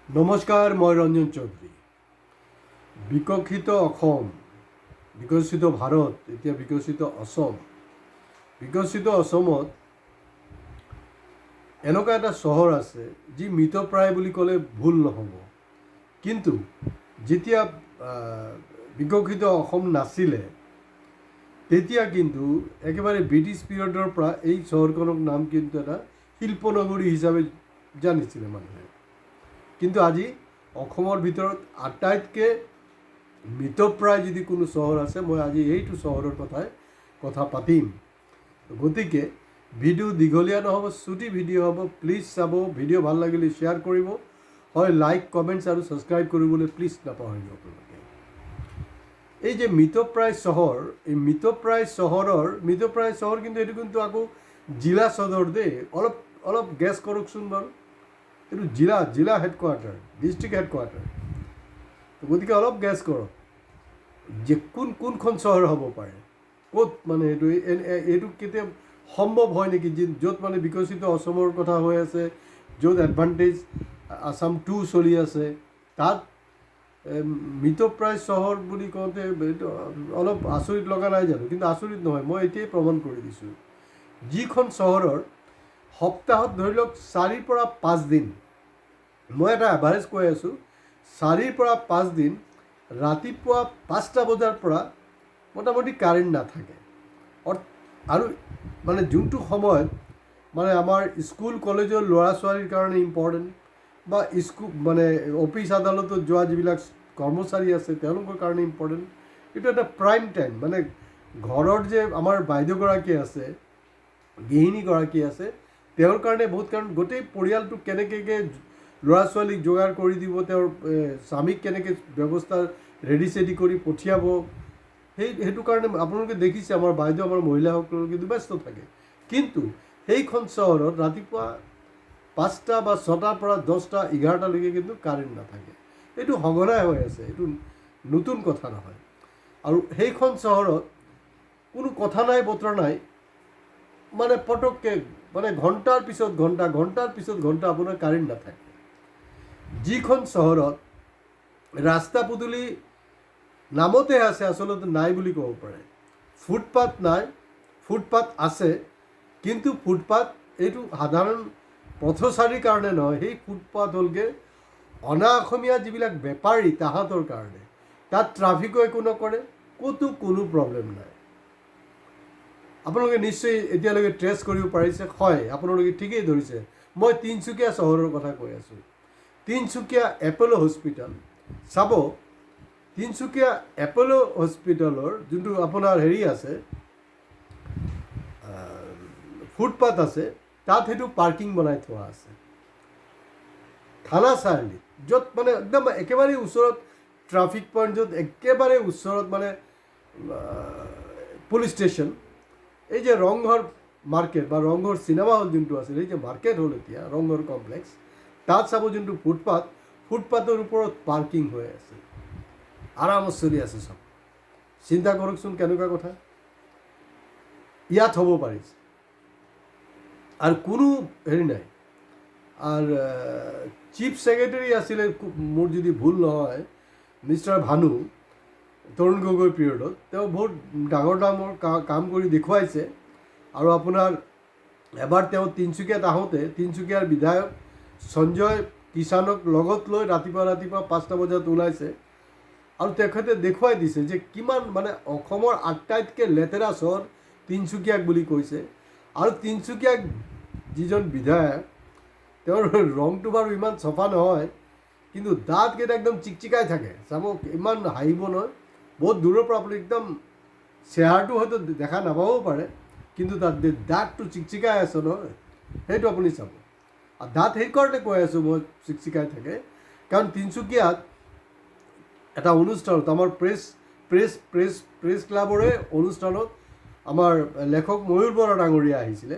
নমস্কাৰ, মই ৰঞ্জন চৌধুৰী। বিকশিত অসম, বিকশিত ভাৰত, এতিয়া বিকশিত অসম। বিকশিত অসমত এনেকুৱা এটা চহৰ আছে যি মৃতপ্ৰায় বুলি ক'লে ভুল নহ'ব। কিন্তু যেতিয়া বিকশিত অসম নাছিলে তেতিয়া কিন্তু একেবাৰে ব্ৰিটিছ পিৰিয়ডৰ পৰা এই চহৰখনৰ নাম কিন্তু এটা শিল্পনগৰী হিচাপে জানিছিলে মানুহে। কিন্তু আজি অসমৰ ভিতৰত আটাইতকৈ মৃতপ্ৰায় যদি কোনো চহৰ আছে, মই আজি এইটো চহৰৰ কথা পাতিম। গতিকে ভিডিঅ' দীঘলীয়া নহ'ব, চুটি ভিডিঅ' হ'ব। প্লিজ চাব, ভিডিঅ' ভাল লাগিলে শ্বেয়াৰ কৰিব, হয় লাইক, কমেণ্টছ আৰু ছাবস্ক্ৰাইব কৰিবলৈ প্লিজ নাপাহৰিব আপোনালোকে। এই যে মৃতপ্ৰায় চহৰ, এই মৃতপ্ৰায় চহৰ কিন্তু এইটো কিন্তু আকৌ জিলা চহৰ দেই। অলপ গেছ কৰকচোন বাৰু, এইটো জিলা হেডকোৱাৰ্টাৰ, ডিষ্ট্ৰিক্ট হেডকোৱাৰ্টাৰ। গতিকে অলপ গেছ কৰক যে কোনখন চহৰ হ'ব পাৰে, ক'ত মানে এইটো কেতিয়া সম্ভৱ হয় নেকি, য'ত মানে বিকশিত অসমৰ কথা হৈ আছে, য'ত এডভান্টেজ আছাম 2 চলি আছে, তাত মৃতপ্ৰায় চহৰ বুলি কওঁতে অলপ আচৰিত লগা নাই জানো? কিন্তু আচৰিত নহয়, মই এতিয়াই প্ৰমাণ কৰি দিছোঁ। যিখন চহৰৰ সপ্তাহত ধৰি লওক 4 পৰা 5 দিন, মই এটা এভাৰেজ কৈ আছোঁ, 4 পৰা 5 দিন ৰাতিপুৱা 5টা বজাৰ পৰা মোটামুটি কাৰেণ্ট নাথাকে। আৰু মানে যোনটো সময়ত মানে আমাৰ স্কুল কলেজৰ ল'ৰা ছোৱালীৰ কাৰণে ইম্পৰ্টেণ্ট, বা মানে অফিচ আদালতত যোৱা যিবিলাক কৰ্মচাৰী আছে তেওঁলোকৰ কাৰণে ইম্পৰ্টেণ্ট, এইটো এটা প্ৰাইম টাইম। মানে ঘৰৰ যে আমাৰ বাইদেউগৰাকী আছে, গৃহিণীগৰাকী আছে, তেওঁৰ কাৰণে বহুত, কাৰণ গোটেই পৰিয়ালটোক কেনেকৈ ল'ৰা ছোৱালীক যোগাৰ কৰি দিব, তেওঁৰ স্বামীক কেনেকৈ ব্যৱস্থা ৰেডি চেডি কৰি পঠিয়াব, সেইটো কাৰণে আপোনালোকে দেখিছে আমাৰ বাইদেউ, আমাৰ মহিলাসকল কিন্তু ব্যস্ত থাকে। কিন্তু সেইখন চহৰত ৰাতিপুৱা 5টা বা 6টাৰ পৰা 10টা 11টালৈকে কিন্তু কাৰেণ্ট নাথাকে। এইটো সঘনাই হৈ আছে, এইটো নতুন কথা নহয়। আৰু সেইখন চহৰত কোনো কথা নাই বতৰা নাই, মানে পটককৈ মানে ঘণ্টাৰ পিছত ঘণ্টা আপোনাৰ কাৰেণ্ট নাথাকে। যিখন চহৰত ৰাস্তা পদূলি নামতে আছে, আচলতে নাই বুলি ক'ব পাৰে। ফুটপাথ নাই, ফুটপাথ আছে, কিন্তু ফুটপাথ এইটো সাধাৰণ পথচাৰীৰ কাৰণে নহয়, সেই ফুটপাথ হ'লগৈ অনা অসমীয়া যিবিলাক বেপাৰী তাহাঁতৰ কাৰণে। তাত ট্ৰাফিকো একো নকৰে, ক'তো কোনো প্ৰব্লেম নাই। আপোনালোকে নিশ্চয় এতিয়ালৈকে ট্ৰেছ কৰিব পাৰিছে, হয় আপোনালোকে ঠিকেই ধৰিছে। মই তিনিচুকীয়া চহৰৰ কথা কৈ আছোঁ। তিনিচুকীয়া এপ'ল' হস্পিটেল চাব, তিনিচুকীয়া এপ'ল' হস্পিটেলৰ যোনটো আপোনাৰ আছে, ফুটপাথ আছে, তাত সেইটো পাৰ্কিং বনাই থোৱা আছে। থানা চাৰিআলিত, য'ত মানে একদম একেবাৰে ওচৰত ট্ৰাফিক পইণ্ট, য'ত একেবাৰে ওচৰত মানে পুলিচ ষ্টেচন, এই যে ৰংঘৰ মাৰ্কেট বা ৰংঘৰ চিনেমা হল যোনটো আছিল, এই যে মাৰ্কেট হ'ল এতিয়া ৰংঘৰ কমপ্লেক্স, তাত চাব যোনটো ফুটপাথৰ ওপৰত পাৰ্কিং হৈ আছে, আৰামত চলি আছে চব। চিন্তা কৰকচোন কেনেকুৱা কথা ইয়াত হ'ব পাৰিছে, আৰু কোনো হেৰি নাই। আৰু চিফ ছেক্ৰেটাৰী আছিলে, মোৰ যদি ভুল নহয়, মিষ্টাৰ ভানু, তৰুণ গগৈ পিৰিয়ডত তেওঁ বহুত ডাঙৰ কাম কৰি দেখুৱাইছে। আৰু আপোনাৰ এবাৰ তেওঁ তিনিচুকীয়াত আহোঁতে, তিনিচুকীয়াৰ বিধায়ক সঞ্জয় কিষাণক লগত লৈ ৰাতিপুৱা 5টা বজাত ওলাইছে, আৰু তেখেতে দেখুৱাই দিছে যে কিমান মানে অসমৰ আটাইতকৈ লেতেৰা চহৰ তিনিচুকীয়াক বুলি কৈছে। আৰু তিনিচুকীয়াক যিজন বিধায়ক, তেওঁৰ ৰংটো বাৰু ইমান চফা নহয়, কিন্তু দাঁতকেইটা একদম চিকচিকাই থাকে, চাব ইমান হাঁহিব নহয়। বহুত দূৰৰ পৰা আপুনি একদম চেহাৰটো হয়তো দেখা নাপাবও পাৰে, কিন্তু তাত দাঁতটো চিকচিকাই আছে নহয়, সেইটো আপুনি চাব। আৰু দাঁত সেইকাৰণে কৈ আছোঁ মই চিকচিকাই থাকে, কাৰণ তিনিচুকীয়াত এটা অনুষ্ঠানত, আমাৰ প্ৰেছ ক্লাবৰে অনুষ্ঠানত আমাৰ লেখক ময়ূৰ বৰা ডাঙৰীয়া আহিছিলে।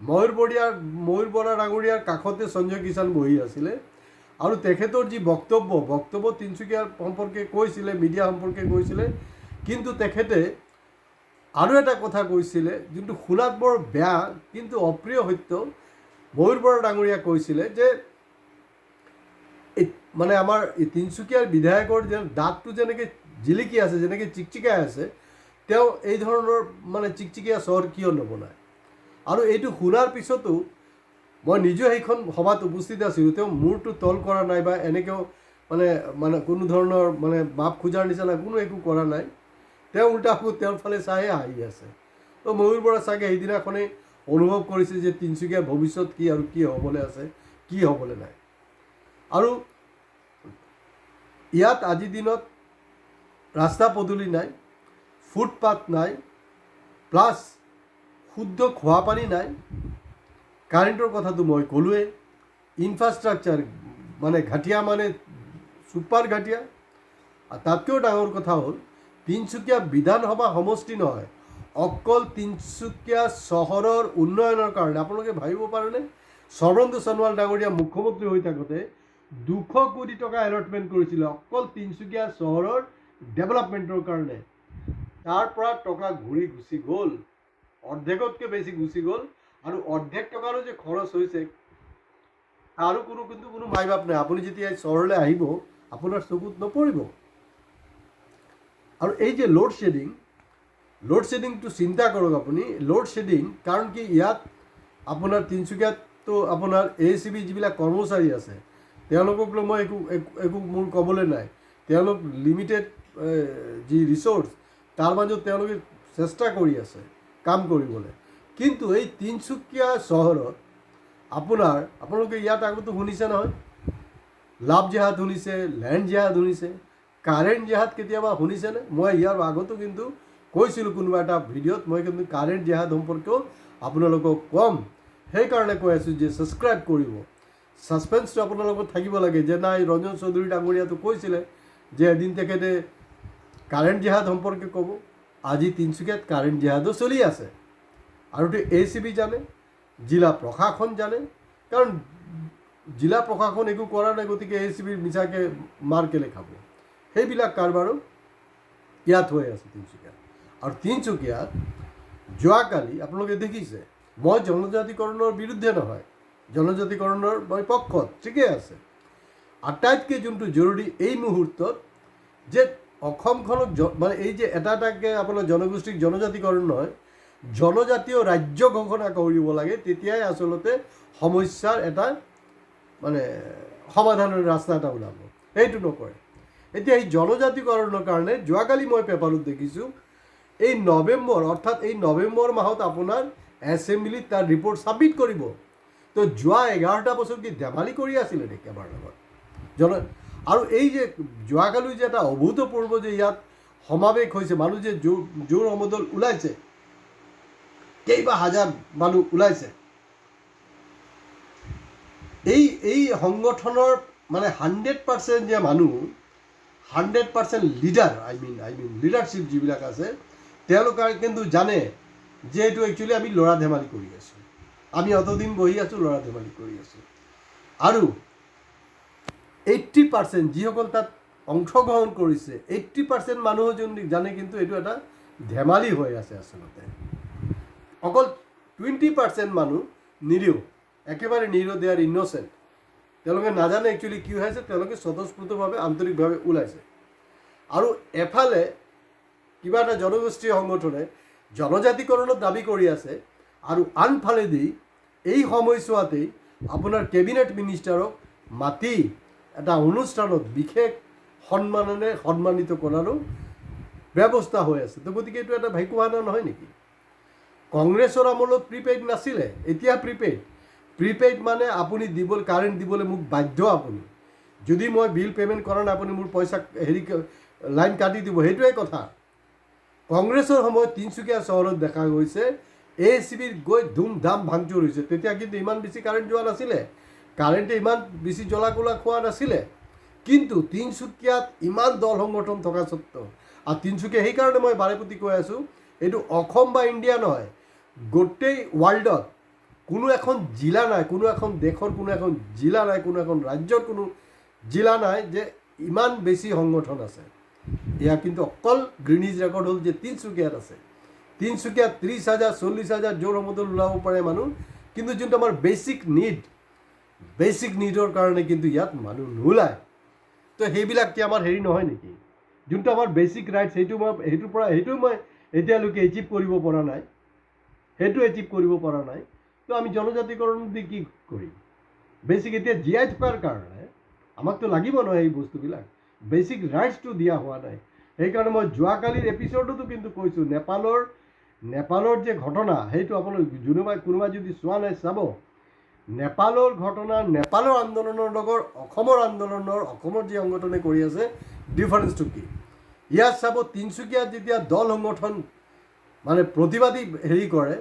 ময়ূৰ বৰা ডাঙৰীয়াৰ কাষতে সঞ্জয় কিষাণ বহি আছিলে, আৰু তেখেতৰ যি বক্তব্য তিনিচুকীয়াৰ সম্পৰ্কে কৈছিলে, মিডিয়া সম্পৰ্কে কৈছিলে, কিন্তু তেখেতে আৰু এটা কথা কৈছিলে যোনটো শুনাত বৰ বেয়া কিন্তু অপ্ৰিয় সত্য। ময়ূৰ বৰা ডাঙৰীয়া কৈছিলে যে মানে আমাৰ তিনিচুকীয়াৰ বিধায়কৰ যে দাঁতটো যেনেকৈ জিলিকি আছে, যেনেকৈ চিকচিকাই আছে, তেওঁ এই ধৰণৰ মানে চিকচিকীয়া চহৰ কিয় নবনায়? আৰু এইটো শুনাৰ পিছতো মই নিজেও সেইখন সভাত উপস্থিত আছিলোঁ, তেওঁ মূৰটো তল কৰা নাই বা এনেকৈও মানে কোনো ধৰণৰ মানে মাপ খোজাৰ নিচিনা কোনো একো কৰা নাই। তেওঁ উল্টা আকৌ তেওঁৰ ফালে চাইহে হাঁহি আছে। তো ময়ূৰ বৰা চাগে সেইদিনাখনেই অনুভৱ কৰিছে যে তিনিচুকীয়াৰ ভৱিষ্যত কি আৰু কি হ'বলৈ আছে, কি হ'বলৈ নাই। আৰু ইয়াত আজিৰ দিনত ৰাস্তা পদূলি নাই, ফুটপাথ নাই, প্লাছ শুদ্ধ খোৱা পানী নাই, কাৰেণ্টৰ কথাটো মই ক'লোৱেই, ইনফ্ৰাষ্ট্ৰাকচাৰ মানে ঘাটিয়া মানে ছুপাৰ ঘাটিয়া। আৰু তাতকৈও ডাঙৰ কথা হ'ল তিনিচুকীয়া বিধানসভা সমষ্টি নহয়, অকল তিনিচুকীয়া চহৰৰ উন্নয়নৰ কাৰণে আপোনালোকে ভাবিব পাৰেনে? সৰ্বানন্দ সোণোৱাল ডাঙৰীয়া মুখ্যমন্ত্ৰী হৈ থাকোঁতে 200 কোটি টকা এলটমেণ্ট কৰিছিলে অকল তিনিচুকীয়া চহৰৰ ডেভেলপমেণ্টৰ কাৰণে। তাৰ পৰা টকা ঘূৰি গুচি গ'ল, অৰ্ধেকতকৈ বেছি গুচি গ'ল। আৰু অৰ্ধেক টকাৰো যে খৰচ হৈছে তাৰো কোনো মাই বাপ নাই। আপুনি যেতিয়া চহৰলৈ আহিব আপোনাৰ চকুত নপৰিব। আৰু এই যে লোড শ্বেডিংটো চিন্তা কৰক আপুনি। লোড শ্বেডিং কাৰণ কি, ইয়াত আপোনাৰ তিনিচুকীয়াততো আপোনাৰ ACB যিবিলাক কৰ্মচাৰী আছে তেওঁলোকক লৈ মই একো মোৰ ক'বলৈ নাই। তেওঁলোক লিমিটেড যি ৰিচোৰ্চ তাৰ মাজত তেওঁলোকে চেষ্টা কৰি আছে কাম কৰিবলৈ। কিন্তু এই তিনিচুকীয়া চহৰত আপোনালোকে ইয়াত আগতো শুনিছে নহয়, লাভ জেহাদ শুনিছে, লেণ্ড জেহাদ শুনিছে, কাৰেণ্ট জেহাদ কেতিয়াবা শুনিছেনে? মই ইয়াৰ আগতো কিন্তু কৈছিলোঁ কোনোবা এটা ভিডিঅ'ত, মই কিন্তু কাৰেণ্ট জেহাদ সম্পৰ্কেও আপোনালোকক ক'ম। সেইকাৰণে কৈ আছোঁ যে ছাবস্ক্ৰাইব কৰিব। ছাছপেন্সটো আপোনালোকৰ থাকিব লাগে যে নাই ৰঞ্জন চৌধুৰী ডাঙৰীয়াটো কৈছিলে যে এদিন তেখেতে কাৰেণ্ট জেহাদ সম্পৰ্কে ক'ব। আজি তিনিচুকীয়াত কাৰেণ্ট জেহাদো চলি আছে। আৰুতো ACB জানে, জিলা প্ৰশাসন জানে, কাৰণ জিলা প্ৰশাসন একো কৰা নাই, গতিকে ACBৰ মিছাকৈ মাৰ কেলে খাব? সেইবিলাক কাৰবাৰো ইয়াত হৈ আছে তিনিচুকীয়াত। আৰু তিনিচুকীয়াত যোৱাকালি আপোনালোকে দেখিছে, মই জনজাতিকৰণৰ বিৰুদ্ধে নহয়, জনজাতিকৰণৰ মই পক্ষত, ঠিকেই আছে। আটাইতকৈ যোনটো জৰুৰী এই মুহূৰ্তত যে অসমখনক মানে এই যে এটাকৈ আপোনাৰ জনগোষ্ঠীক জনজাতিকৰণ নহয়, জনজাতীয় ৰাজ্য ঘোষণা কৰিব লাগে, তেতিয়াই আচলতে সমস্যাৰ এটা মানে সমাধানৰ ৰাস্তা এটা ওলাব। সেইটো নকৰে। এতিয়া এই জনজাতিকৰণৰ কাৰণে যোৱাকালি মই পেপাৰত দেখিছোঁ এই নৱেম্বৰ, অৰ্থাৎ এই নৱেম্বৰ মাহত আপোনাৰ এছেম্বলিত তাৰ ৰিপৰ্ট ছাবমিট কৰিব। তো যোৱা 11টা বছৰ কি ধেমালি কৰি আছিলে নেকি আমাৰ লগত? আৰু এই যে যোৱাকালি যে এটা অভূতপূৰ্ব যে ইয়াত সমাৱেশ হৈছে, মানুহ যে জোৰ সমদল ওলাইছে, কেইবা হাজাৰ মানুহ ওলাইছে, এই সংগঠনৰ মানে 100% যে মানুহ, 100% লিডাৰ, আই মিন লিডাৰশ্বিপ যিবিলাক আছে, তেওঁলোকে কিন্তু জানে যে এইটো একচুৱেলি আমি ল'ৰা ধেমালি কৰি আছোঁ, আমি অতদিন বহি আছোঁ ল'ৰা ধেমালি কৰি আছোঁ। আৰু 80% যিসকল তাত অংশগ্ৰহণ কৰিছে, 80% মানুহ জানে কিন্তু এইটো এটা ধেমালি হৈ আছে আচলতে। অকল 20% মানুহ নিৰীহ, একেবাৰে নিৰীহ, দে আৰ ইন'চেণ্ট। তেওঁলোকে নাজানে একচুৱেলি কি হৈ আছে, তেওঁলোকে স্বতঃস্ফূৰ্তভাৱে আন্তৰিকভাৱে ওলাইছে। আৰু এফালে কিবা এটা জনগোষ্ঠীয় সংগঠনে জনজাতিকৰণত দাবী কৰি আছে, আৰু আনফালেদি এই সময়ছোৱাতেই আপোনাৰ কেবিনেট মিনিষ্টাৰক মাতি এটা অনুষ্ঠানত বিশেষ সন্মানেৰে সন্মানিত কৰাৰো ব্যৱস্থা হৈ আছে। তো গতিকে এইটো এটা ভাগ্যৱান নহয় নেকি? কংগ্ৰেছৰ আমলত প্ৰিপেইড নাছিলে, এতিয়া প্ৰিপেইড মানে আপুনি কাৰেণ্ট দিবলৈ মোক বাধ্য। আপুনি যদি মই বিল পে'মেণ্ট কৰা নাই, আপুনি মোৰ পইচা লাইন কাটি দিব, সেইটোৱে কথা। কংগ্ৰেছৰ সময়ত তিনিচুকীয়া চহৰত দেখা গৈছে ACBৰ গৈ ধুমধাম ভাঙচুৰ হৈছে। তেতিয়া কিন্তু ইমান বেছি কাৰেণ্ট যোৱা নাছিলে, কাৰেণ্টে ইমান বেছি জ্বলা কোলা খোৱা নাছিলে। কিন্তু তিনিচুকীয়াত ইমান দল সংগঠন থকা স্বত্বেও, আৰু তিনিচুকীয়া সেইকাৰণে মই বাৰেপতি কৈ আছোঁ, এইটো অসম বা ইণ্ডিয়া নহয়, গোটেই ৱৰ্ল্ডত কোনো এখন জিলা নাই, কোনো এখন দেশৰ কোনো এখন জিলা নাই, কোনো এখন ৰাজ্যৰ কোনো জিলা নাই যে ইমান বেছি সংগঠন আছে। এয়া কিন্তু অকল গ্ৰীনিজ ৰেকৰ্ড হ'ল যে তিনিচুকীয়াত আছে। তিনিচুকীয়াত 30,000 40,000 জোৰ সমদল ওলাব পাৰে মানুহ, কিন্তু যোনটো আমাৰ বেচিক নিড, বেচিক নিডৰ কাৰণে কিন্তু ইয়াত মানুহ নোলায়। তো সেইবিলাক কি আমাৰ হেৰি নহয় নেকি? যোনটো আমাৰ বেচিক ৰাইটছ সেইটো মই এতিয়ালৈকে এচিভ কৰিব পৰা নাই, তো আমি জনজাতিকৰণ দি কি কৰিম? বেচিক এতিয়া জীয়াই থকাৰ কাৰণে আমাকতো লাগিব নহয় এই বস্তুবিলাক, বেচিক ৰাইটছটো দিয়া হোৱা নাই। সেইকাৰণে মই যোৱাকালিৰ এপিছডতো কিন্তু কৈছোঁ, নেপালৰ যে ঘটনা সেইটো আপোনালোক কোনোবাই যদি চোৱা নাই চাব। নেপালৰ ঘটনা, নেপালৰ আন্দোলনৰ লগত অসমৰ যি সংগঠনে কৰি আছে ডিফাৰেঞ্চটো কি? ইয়াত চাব, তিনিচুকীয়াত যেতিয়া দল সংগঠন মানে প্ৰতিবাদী হেৰি কৰে,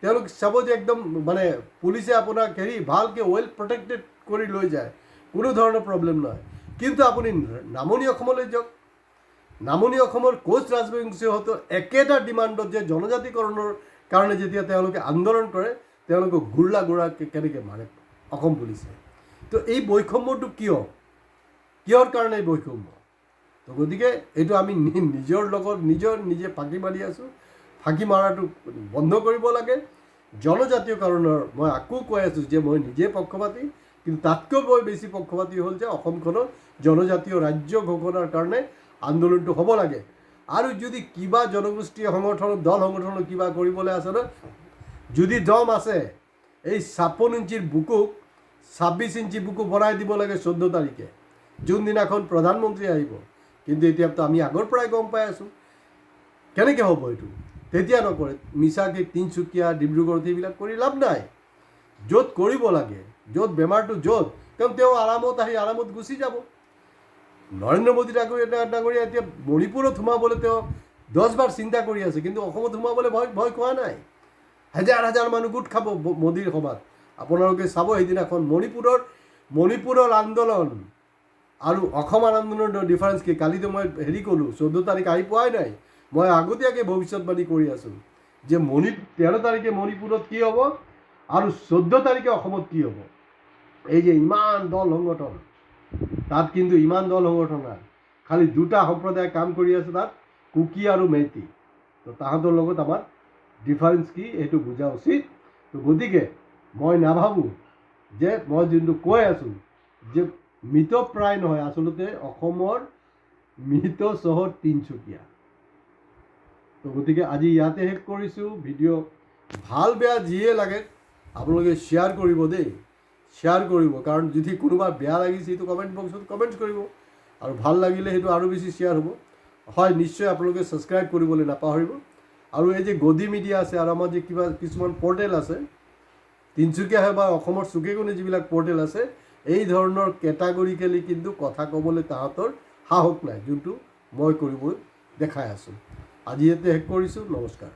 তেওঁলোক চাব যে একদম মানে পুলিচে আপোনাক ভালকৈ ৱেল প্ৰটেক্টেড কৰি লৈ যায়, কোনো ধৰণৰ প্ৰব্লেম নহয়। কিন্তু আপুনি নামনি অসমলৈ যাওক, নামনি অসমৰ কোচ ৰাজবংশীহঁতৰ একেটা ডিমাণ্ডত যে জনজাতিকৰণৰ কাৰণে যেতিয়া তেওঁলোকে আন্দোলন কৰে, তেওঁলোকক গুৰা কেনেকৈ মাৰে অসম পুলিচে। তো এই বৈষম্যটো কিহৰ কাৰণে এই বৈষম্য? তো গতিকে এইটো আমি নিজৰ লগত নিজে ফাঁকি মাৰি আছোঁ। ফাঁকি মাৰাটো বন্ধ কৰিব লাগে। জনজাতীয়কৰণৰ মই আকৌ কৈ আছোঁ যে মই নিজে পক্ষপাতী, কিন্তু তাতকৈ মই বেছি পক্ষপাতী হ'ল যে অসমখনৰ জনজাতীয় ৰাজ্য ঘোষণাৰ কাৰণে আন্দোলনটো হ'ব লাগে। আৰু যদি কিবা জনগোষ্ঠীয় দল সংগঠনৰ কিবা কৰিবলৈ আছে ন, যদি দম আছে, এই 56 ইঞ্চিৰ বুকুক 26 ইঞ্চি বুকু বনাই দিব লাগে 14 তাৰিখে, যোনদিনাখন প্ৰধানমন্ত্ৰী আহিব। কিন্তু এতিয়াতো আমি আগৰ পৰাই গম পাই আছোঁ। কেনেকৈ হ'ব এইটো? তেতিয়া নকৰে। মিছাকৈ তিনিচুকীয়া, ডিব্ৰুগড়ত সেইবিলাক কৰি লাভ নাই। য'ত কৰিব লাগে, য'ত বেমাৰটো কাৰণ তেওঁ আৰামত গুচি যাব। নৰেন্দ্ৰ মোদী ডাঙৰীয়া এতিয়া মণিপুৰত সোমাবলৈ তেওঁ 10 বাৰ চিন্তা কৰি আছে, কিন্তু অসমত সোমাবলৈ ভয় খোৱা নাই। হাজাৰ মানুহ গোট খাব মোদীৰ সভাত। আপোনালোকে চাব সেইদিনাখন মণিপুৰৰ আন্দোলন আৰু অসমৰ আন্দোলনৰ ডিফাৰেঞ্চ কি? কালিতো মই ক'লোঁ 14 তাৰিখ আহি পোৱাই নাই। মই আগতীয়াকৈ ভৱিষ্যতবাণী কৰি আছোঁ যে 13 তাৰিখে মণিপুৰত কি হ'ব আৰু 14 তাৰিখে অসমত কি হ'ব। এই যে ইমান দল সংগঠন, তাত কিন্তু ইমান দল সংগঠন নাই, খালি 2টা সম্প্ৰদায় কাম কৰি আছে তাত, কুকি আৰু মেইতি। তো তাহাঁতৰ লগত আমাৰ ডিফাৰেঞ্চ কি সেইটো বুজা উচিত। তো গতিকে মই নাভাবোঁ যে মই যোনটো কৈ আছোঁ যে মৃতপ্ৰায় নহয়, আচলতে অসমৰ মৃত চহৰ তিনিচুকীয়া। তো গতিকে আজি ইয়াতে শেষ কৰিছোঁ। ভিডিঅ' ভাল বেয়া যিয়ে লাগে আপোনালোকে শ্বেয়াৰ কৰিব দেই, শ্বেয়াৰ কৰিব। কাৰণ যদি কোনোবা বেয়া লাগিছে সেইটো কমেণ্ট বক্সত কমেণ্ট কৰিব, আৰু ভাল লাগিলে সেইটো আৰু বেছি শ্বেয়াৰ হ'ব। হয়, নিশ্চয় আপোনালোকে ছাবস্ক্ৰাইব কৰিবলৈ নাপাহৰিব। আৰু এই যে গদি মিডিয়া আছে আৰু আমাৰ যে কিছুমান পৰ্টেল আছে, তিনিচুকীয়া হয় বা অসমৰ চুকে কোণে যিবিলাক পৰ্টেল আছে, এই ধৰণৰ কেটাগৰিকেলি কিন্তু কথা ক'বলৈ তাহাঁতৰ সাহস নাই, যোনটো মই কৰিব দেখাই আছোঁ। আজি ইয়াতে শেষ কৰিছোঁ। নমস্কাৰ।